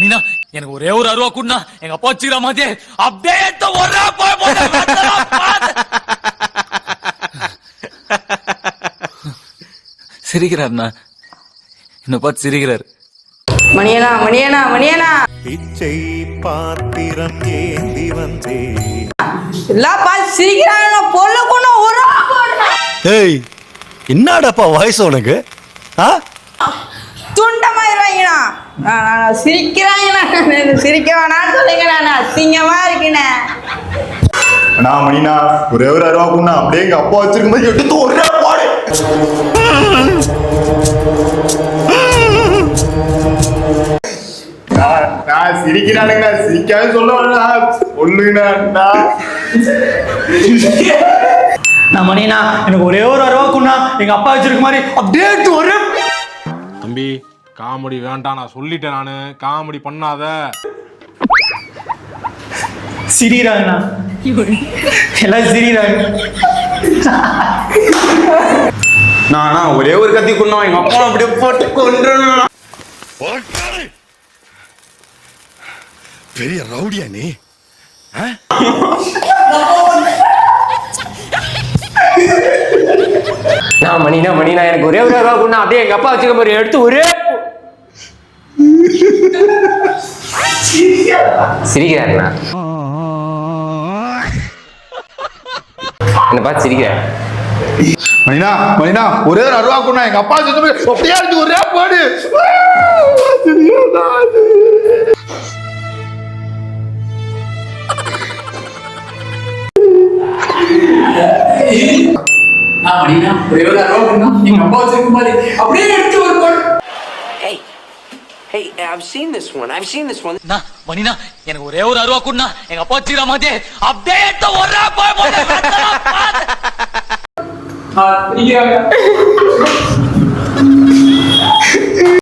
மணினா எனக்கு ஒரே ஒரு அருவா கூடனா எங்க அப்பா வச்சுக்கிற மாதிரி அப்படியே எடுத்து ஒரே போய் சிரிக்கிறாருண்ணா, என்ன பார்த்து சிரிக்கிறாரு. மணியனா மணியனா மணியனா பிச்சை பாத்திரம் ஏந்தி வந்தே எல்லாம் பார்த்து சிரிக்கிறாங்க. பொல்ல கொண்டு ஒரு ஏய், என்னடாப்பா வாய்ஸ் உனக்கு? துண்டமாயிருவாங்கண்ணா. சிரிக்கிறாங்கண்ணா, சிரிக்க வேணான்னு சொல்லுங்க. நான் அசிங்கமா இருக்கேண்ணே. அண்ணா மணினா ஒரே ஒரு அருவா கூடனா அப்படியே எங்க அப்பா வச்சிருக்கும் போது எடுத்து ஒரே பாடு. நான் சிரிக்கிறானுங்கண்ணா, சிரிக்காம சொல்லுவாங்கண்ணா, சொல்லுங்கண்ணா. நான் மணினா எனக்கு ஒரே ஒரு அருவாக்குண்ணா எங்க அப்பா வச்சிருக்க மாதிரி அப்படியே ஒரே. தம்பி காமெடி வேண்டாம், நான் சொல்லிட்டேன். நானு காமெடி பண்ணாத. சிரிக்கிறாங்கண்ணா, எல்லாம் சிரிக்கிறாங்க. நானா ஒரே ஒரு கத்தி கொண்டோம் எங்க அப்பா அப்படியே போட்டு கொண்டுறேன். பெரிய ரவுடியா நீ? நான் மணினா மணினா எனக்கு ஒரே ஒரு ரூபா கொடுனா அப்படியே எங்க அப்பா வச்சுக்க போய் எடுத்து ஒரே சிரிக்கிறாருண்ணா. என்ன பார்த்து சிரிக்கிறேன். மணினா மணினா ஒரே ஒரு அருவா கூடனா எங்க அப்பா வச்சிருக்கும் போது அப்படியே எடுத்து ஒரே பாடு. Hey, I've seen this one. I've seen this one. மணினா எனக்கு ஒரே ஒரு அருவா கூடனா எங்க அப்பா வச்சுக்கிற மாதிரி அப்படியே எடுத்து ஒரே போய்